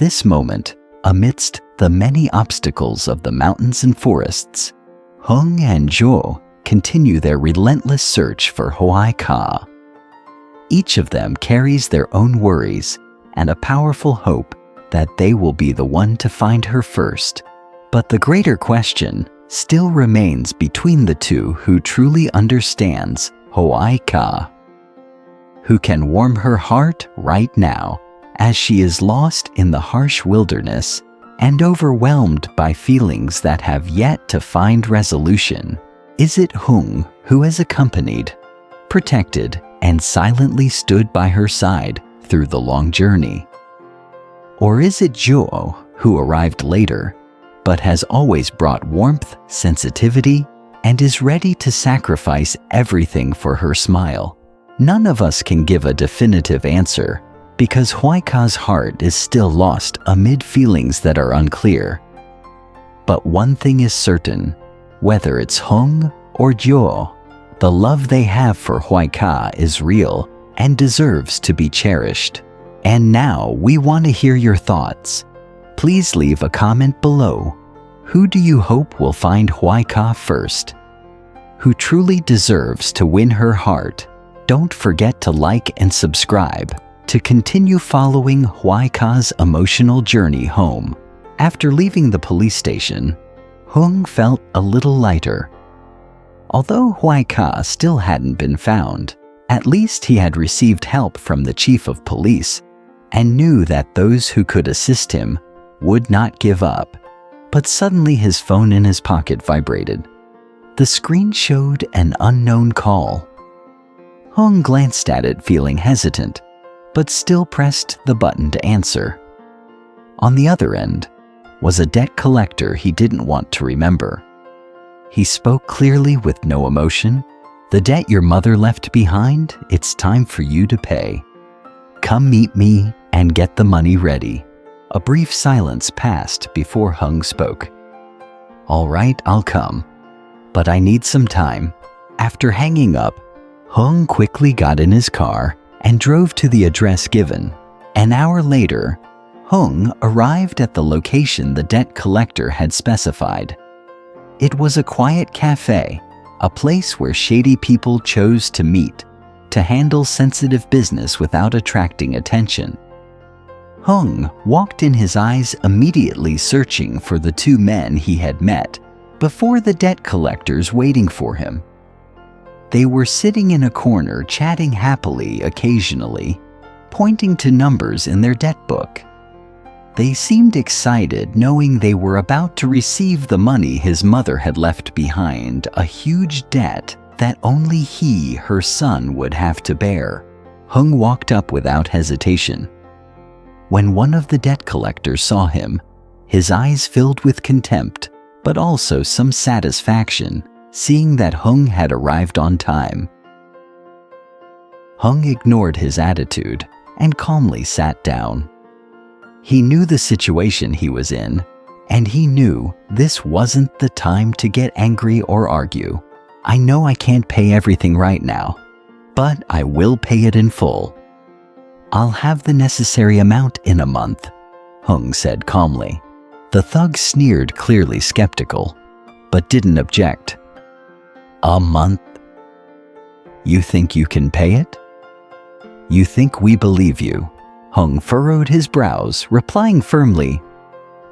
this moment, amidst the many obstacles of the mountains and forests, Hùng and Dieu continue their relentless search for Hoài. Each of them carries their own worries and a powerful hope that they will be the one to find her first. But the greater question still remains between the two: who truly understands Hoài, who can warm her heart right now as she is lost in the harsh wilderness and overwhelmed by feelings that have yet to find resolution. Is it Hùng who has accompanied, protected, and silently stood by her side through the long journey? Or is it Dieu who arrived later, but has always brought warmth, sensitivity, and is ready to sacrifice everything for her smile? None of us can give a definitive answer, because Hoài heart is still lost amid feelings that are unclear. But one thing is certain: whether it's Hùng or Dieu, the love they have for Hoài is real and deserves to be cherished. And now we want to hear your thoughts. Please leave a comment below. Who do you hope will find Hoài first? Who truly deserves to win her heart? Don't forget to like and subscribe to continue following Hoài emotional journey home. After leaving the police station, Hùng felt a little lighter. Although Hoài still hadn't been found, at least he had received help from the chief of police and knew that those who could assist him would not give up. But suddenly his phone in his pocket vibrated. The screen showed an unknown call. Hùng glanced at it, feeling hesitant, but still pressed the button to answer. On the other end was a debt collector he didn't want to remember. He spoke clearly with no emotion. "The debt your mother left behind, it's time for you to pay. Come meet me and get the money ready." A brief silence passed before Hùng spoke. "All right, I'll come, but I need some time." After hanging up, Hùng quickly got in his car and drove to the address given. An hour later, Hùng arrived at the location the debt collector had specified. It was a quiet cafe, a place where shady people chose to meet to handle sensitive business without attracting attention. Hùng walked in, his eyes immediately searching for the two men he had met before, the debt collectors waiting for him. They were sitting in a corner chatting happily, occasionally pointing to numbers in their debt book. They seemed excited, knowing they were about to receive the money his mother had left behind, a huge debt that only he, her son, would have to bear. Hùng walked up without hesitation. When one of the debt collectors saw him, his eyes filled with contempt, but also some satisfaction, seeing that Hùng had arrived on time. Hùng ignored his attitude and calmly sat down. He knew the situation he was in, and he knew this wasn't the time to get angry or argue. "I know I can't pay everything right now, but I will pay it in full. I'll have the necessary amount in a month," Hùng said calmly. The thug sneered, clearly skeptical, but didn't object. "A month? You think you can pay it? You think we believe you?" Hùng furrowed his brows, replying firmly,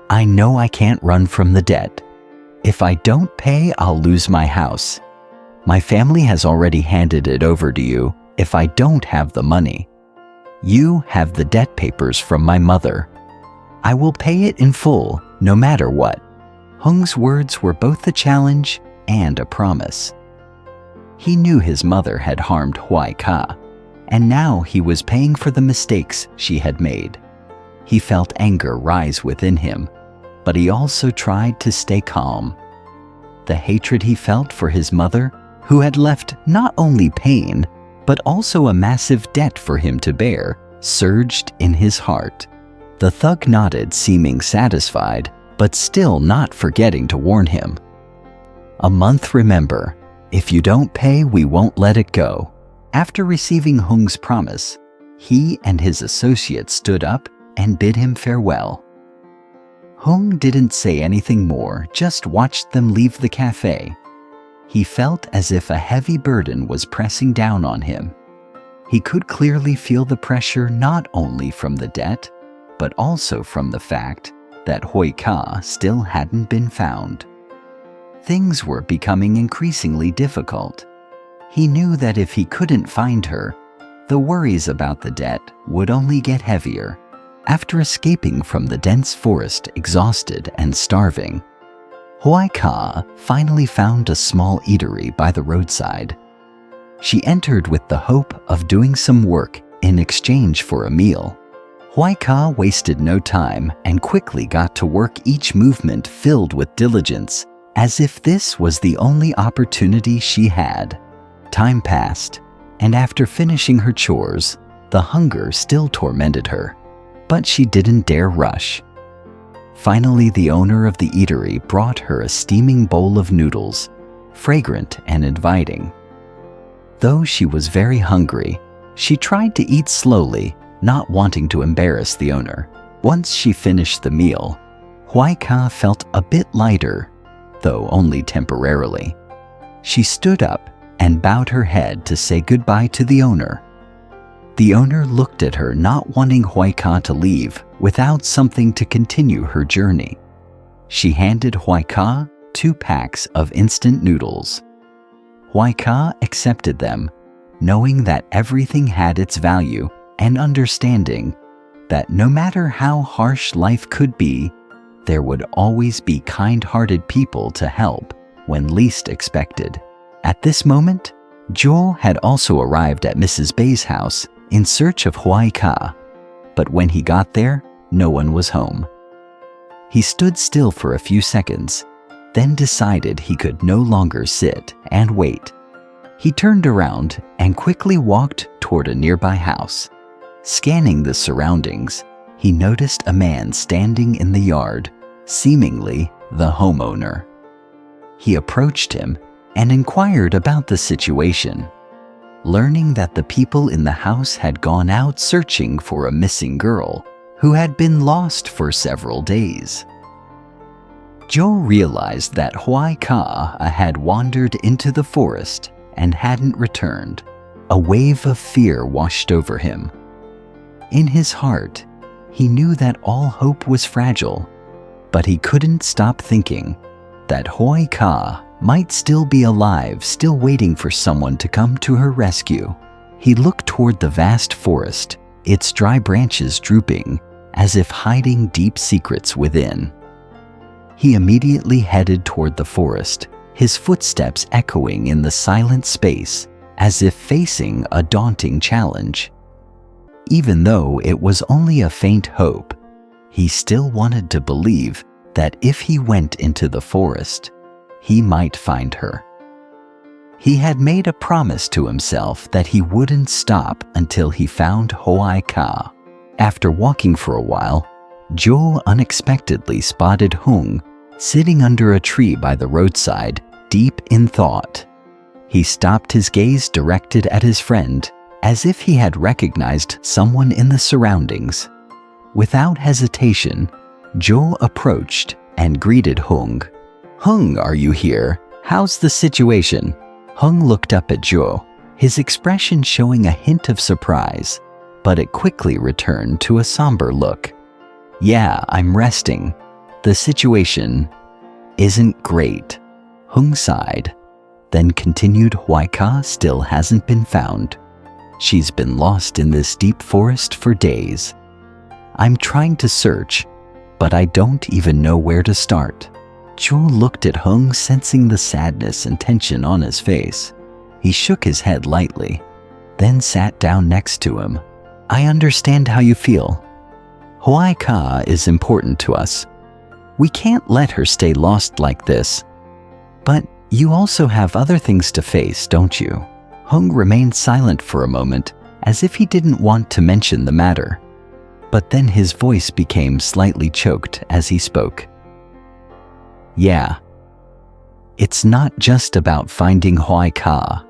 "I know I can't run from the debt. If I don't pay, I'll lose my house. My family has already handed it over to you if I don't have the money. You have the debt papers from my mother. I will pay it in full, no matter what." Hung's words were both a challenge and a promise. He knew his mother had harmed Hoài, and now he was paying for the mistakes she had made. He felt anger rise within him, but he also tried to stay calm. The hatred he felt for his mother, who had left not only pain, but also a massive debt for him to bear, surged in his heart. The thug nodded, seeming satisfied, but still not forgetting to warn him. "A month, remember. If you don't pay, we won't let it go." After receiving Hung's promise, he and his associates stood up and bid him farewell. Hùng didn't say anything more, just watched them leave the cafe. He felt as if a heavy burden was pressing down on him. He could clearly feel the pressure not only from the debt, but also from the fact that Haya still hadn't been found. Things were becoming increasingly difficult. He knew that if he couldn't find her, the worries about the debt would only get heavier. After escaping from the dense forest exhausted and starving, Haya finally found a small eatery by the roadside. She entered with the hope of doing some work in exchange for a meal. Haya wasted no time and quickly got to work, each movement filled with diligence, as if this was the only opportunity she had. Time passed, and after finishing her chores, the hunger still tormented her, but she didn't dare rush. Finally, the owner of the eatery brought her a steaming bowl of noodles, fragrant and inviting. Though she was very hungry, she tried to eat slowly, not wanting to embarrass the owner. Once she finished the meal, Haya felt a bit lighter, though only temporarily. She stood up and bowed her head to say goodbye to the owner. The owner looked at her, not wanting Haya to leave without something to continue her journey. She handed Haya 2 packs of instant noodles. Haya accepted them, knowing that everything had its value and understanding that no matter how harsh life could be, there would always be kind-hearted people to help when least expected. At this moment, Dieu had also arrived at Mrs. Bay's house in search of Haya, but when he got there, no one was home. He stood still for a few seconds, then decided he could no longer sit and wait. He turned around and quickly walked toward a nearby house. Scanning the surroundings, he noticed a man standing in the yard, seemingly the homeowner. He approached him and inquired about the situation, learning that the people in the house had gone out searching for a missing girl who had been lost for several days. Dieu realized that Haya had wandered into the forest and hadn't returned. A wave of fear washed over him. In his heart, he knew that all hope was fragile, but he couldn't stop thinking that Haya might still be alive, still waiting for someone to come to her rescue. He looked toward the vast forest, its dry branches drooping, as if hiding deep secrets within. He immediately headed toward the forest, his footsteps echoing in the silent space, as if facing a daunting challenge. Even though it was only a faint hope, he still wanted to believe that if he went into the forest, he might find her. He had made a promise to himself that he wouldn't stop until he found Haya. After walking for a while, Dieu unexpectedly spotted Hùng sitting under a tree by the roadside, deep in thought. He stopped, his gaze directed at his friend, as if he had recognized someone in the surroundings. Without hesitation, Dieu approached and greeted Hùng. "Hùng, are you here? How's the situation?" Hùng looked up at Dieu, his expression showing a hint of surprise, but it quickly returned to a somber look. "Yeah, I'm resting. The situation isn't great." Hùng sighed, then continued, "Haya still hasn't been found. She's been lost in this deep forest for days. I'm trying to search, but I don't even know where to start." Dieu looked at Hùng, sensing the sadness and tension on his face. He shook his head lightly, then sat down next to him. "I understand how you feel. Haya is important to us. We can't let her stay lost like this. But you also have other things to face, don't you?" Hùng remained silent for a moment, as if he didn't want to mention the matter. But then his voice became slightly choked as he spoke. "Yeah. It's not just about finding Haya.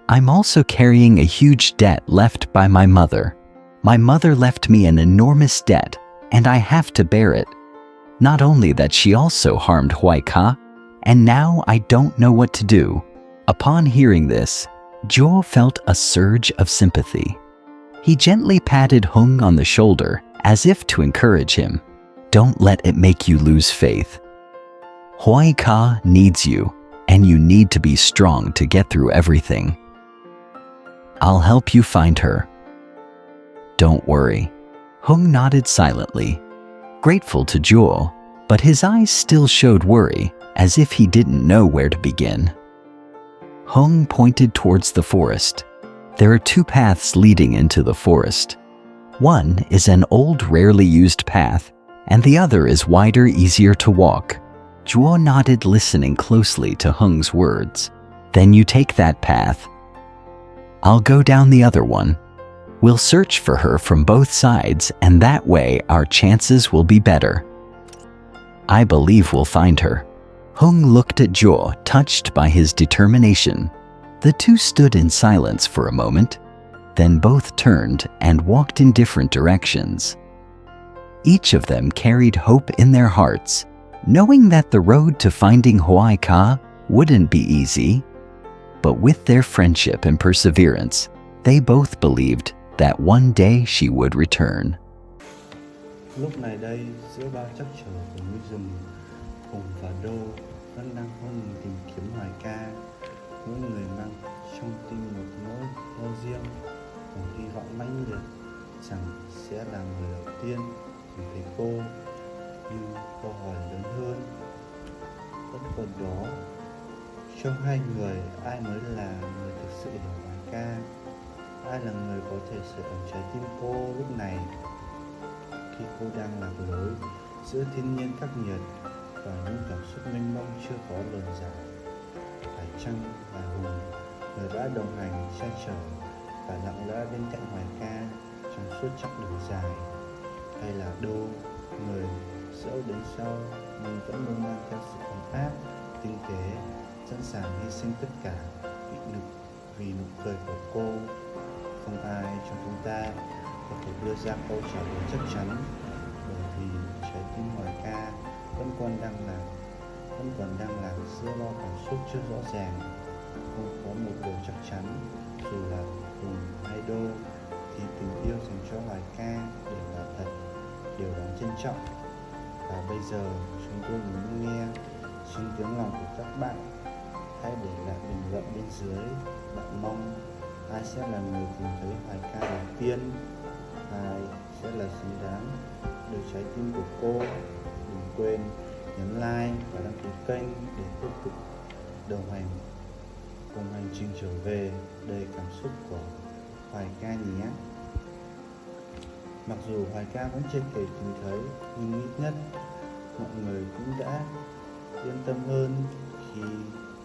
I'm also carrying a huge debt left by my mother. My mother left me an enormous debt, and I have to bear it. Not only that, she also harmed Hoài, and now I don't know what to do." Upon hearing this, Dieu felt a surge of sympathy. He gently patted Hùng on the shoulder as if to encourage him. "Don't let it make you lose faith. Hoài needs you, and you need to be strong to get through everything. I'll help you find her. Don't worry." Hùng nodded silently, grateful to Dieu, but his eyes still showed worry, as if he didn't know where to begin. Hùng pointed towards the forest. There are two paths leading into the forest. One is an old, rarely used path, and the other is wider, easier to walk. Dieu nodded, listening closely to Hung's words. "Then you take that path. I'll go down the other one. We'll search for her from both sides, and that way our chances will be better. I believe we'll find her." Hùng looked at Dieu, touched by his determination. The two stood in silence for a moment, then both turned and walked in different directions. Each of them carried hope in their hearts, knowing that the road to finding Hoài wouldn't be easy. But with their friendship and perseverance, they both believed that one day she would return. Lúc này đây, giữa bao trắc trở của núi rừng, Hùng và Đô vẫn đang không ngừng tìm kiếm Hoài ca. Mỗi người mang trong tim một nỗi lo riêng, một hy vọng mãnh liệt rằng sẽ là người đầu tiên tìm thấy cô. Nhưng câu hỏi lớn hơn vẫn còn đó: trong hai người, ai mới là người thực sự hiểu Hoài ca? Ai là người có thể sưởi ấm trái tim cô lúc này, khi cô đang lạc lối giữa thiên nhiên khắc nghiệt và những cảm xúc mênh mông chưa có lời giải? Phải chăng là Hùng, người đã đồng hành che chở và lặng lẽ bên cạnh Hoài ca trong suốt chặng đường dài? Hay là Đô, người dẫu đến sau nhưng vẫn luôn mang theo sự ấm áp, tinh tế, sẵn sàng hy sinh tất cả vì nụ cười của cô? Không ai trong chúng ta có thể đưa ra câu trả lời chắc chắn, bởi vì trái tim Hoài ca vẫn còn đang lạc giữa bao cảm xúc chưa rõ ràng. Không có một điều chắc chắn, dù là Hùng hay Đô, thì tình yêu dành cho Hoài ca đều là thật, đều đáng trân trọng. Và bây giờ chúng tôi muốn nghe chính tiếng lòng của các bạn. Hãy để lại bình luận bên dưới. Bạn mong ai sẽ là người tìm thấy Hoài ca đầu tiên? Ai sẽ là xứng đáng được trái tim của cô? Đừng quên nhấn like và đăng ký kênh để tiếp tục đồng hành cùng hành trình trở về đầy cảm xúc của Hoài ca nhé. Mặc dù Hoài ca vẫn chưa thể tìm thấy, nhưng ít nhất mọi người cũng đã yên tâm hơn khi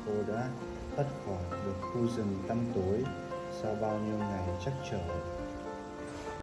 cô đã thoát khỏi được khu rừng tăm tối sau bao nhiêu ngày trắc trở.